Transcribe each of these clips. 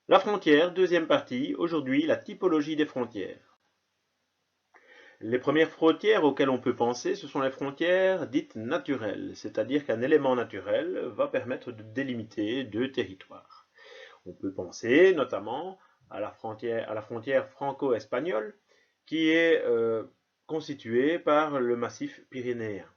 La frontière, deuxième partie, aujourd'hui la typologie des frontières. Les premières frontières auxquelles on peut penser, ce sont les frontières dites naturelles, c'est-à-dire qu'un élément naturel va permettre de délimiter deux territoires. On peut penser notamment à la frontière franco-espagnole qui est constituée par le massif pyrénéen.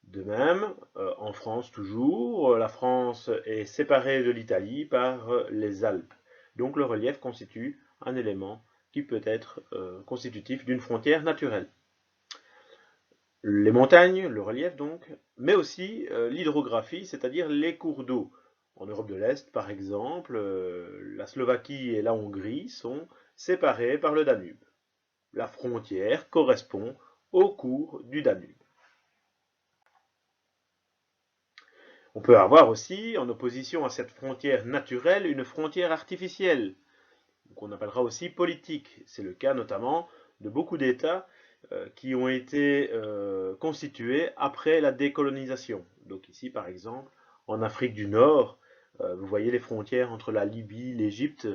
De même, en France toujours, la France est séparée de l'Italie par les Alpes. Donc le relief constitue un élément qui peut être constitutif d'une frontière naturelle. Les montagnes, le relief donc, mais aussi l'hydrographie, c'est-à-dire les cours d'eau. En Europe de l'Est, par exemple, la Slovaquie et la Hongrie sont séparées par le Danube. La frontière correspond au cours du Danube. On peut avoir aussi, en opposition à cette frontière naturelle, une frontière artificielle, qu'on appellera aussi politique. C'est le cas notamment de beaucoup d'États qui ont été constitués après la décolonisation. Donc ici, par exemple, en Afrique du Nord, vous voyez les frontières entre la Libye, l'Égypte,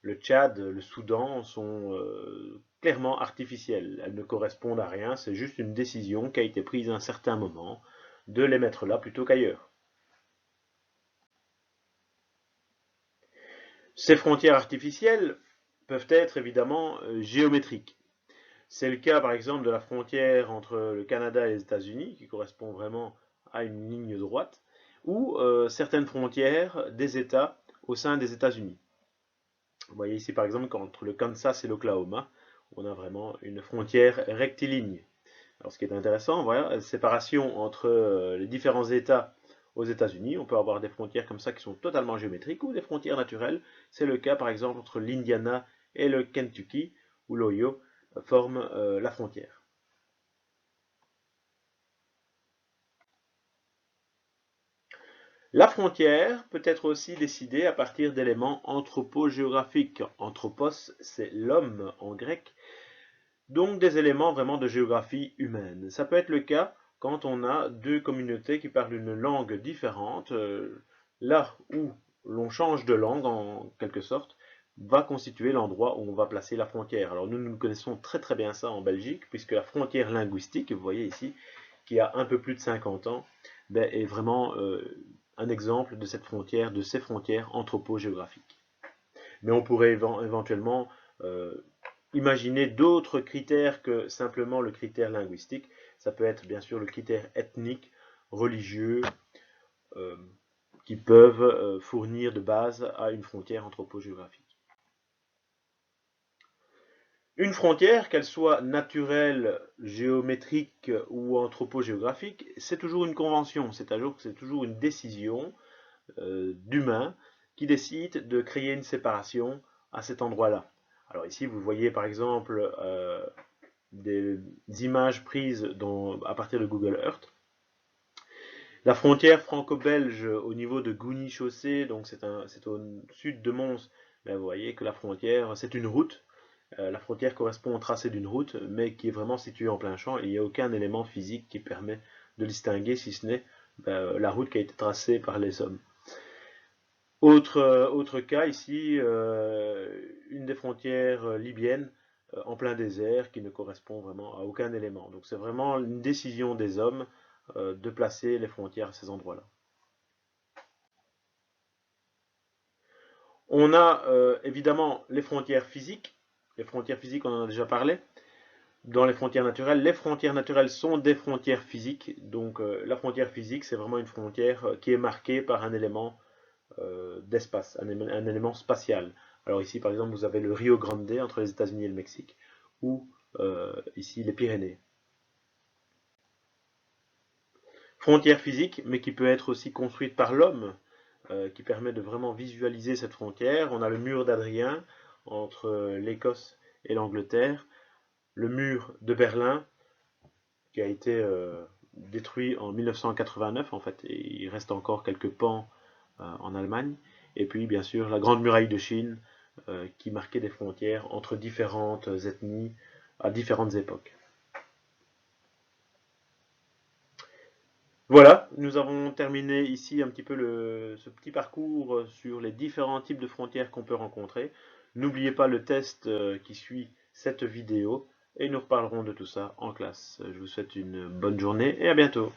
le Tchad, le Soudan sont clairement artificielles. Elles ne correspondent à rien, c'est juste une décision qui a été prise à un certain moment de les mettre là plutôt qu'ailleurs. Ces frontières artificielles peuvent être évidemment géométriques. C'est le cas par exemple de la frontière entre le Canada et les États-Unis, qui correspond vraiment à une ligne droite, ou certaines frontières des États au sein des États-Unis. Vous voyez ici par exemple qu'entre le Kansas et l'Oklahoma, on a vraiment une frontière rectiligne. Alors ce qui est intéressant, voilà, la séparation entre les différents États aux États-Unis, on peut avoir des frontières comme ça qui sont totalement géométriques ou des frontières naturelles. C'est le cas par exemple entre l'Indiana et le Kentucky, où l'Ohio forme la frontière. La frontière peut être aussi décidée à partir d'éléments anthropogéographiques. Anthropos, c'est l'homme en grec, donc des éléments vraiment de géographie humaine. Ça peut être le cas quand on a deux communautés qui parlent une langue différente. Là où l'on change de langue, en quelque sorte, va constituer l'endroit où on va placer la frontière. Alors nous connaissons très très bien ça en Belgique, puisque la frontière linguistique, vous voyez ici, qui a un peu plus de 50 ans, ben, est vraiment un exemple de cette frontière, de ces frontières anthropogéographiques. Mais on pourrait éventuellement imaginer d'autres critères que simplement le critère linguistique. Ça peut être bien sûr le critère ethnique, religieux, euh, qui peuvent fournir de base à une frontière anthropogéographique. Une frontière, qu'elle soit naturelle, géométrique ou anthropogéographique, c'est toujours une convention, c'est toujours une décision d'humains qui décident de créer une séparation à cet endroit-là. Alors ici, vous voyez par exemple des images prises à partir de Google Earth. La frontière franco-belge au niveau de Gouny-Chaussée, donc c'est au sud de Mons, ben vous voyez que la frontière, c'est une route. La frontière correspond au tracé d'une route, mais qui est vraiment située en plein champ, et il n'y a aucun élément physique qui permet de distinguer, si ce n'est la route qui a été tracée par les hommes. Autre cas ici, une des frontières libyennes en plein désert qui ne correspond vraiment à aucun élément. Donc c'est vraiment une décision des hommes de placer les frontières à ces endroits-là. On a évidemment les frontières physiques. Les frontières physiques, on en a déjà parlé. Dans les frontières naturelles sont des frontières physiques. Donc la frontière physique, c'est vraiment une frontière qui est marquée par un élément d'espace, un élément spatial. Alors ici, par exemple, vous avez le Rio Grande entre les États-Unis et le Mexique, ou ici les Pyrénées. Frontière physique, mais qui peut être aussi construite par l'homme, qui permet de vraiment visualiser cette frontière. On a le mur d'Adrien entre l'Écosse et l'Angleterre, le mur de Berlin, qui a été détruit en 1989 en fait, et il reste encore quelques pans en Allemagne. Et puis bien sûr la Grande Muraille de Chine, qui marquait des frontières entre différentes ethnies à différentes époques. Voilà, nous avons terminé ici un petit peu ce petit parcours sur les différents types de frontières qu'on peut rencontrer. N'oubliez pas le test qui suit cette vidéo et nous reparlerons de tout ça en classe. Je vous souhaite une bonne journée et à bientôt.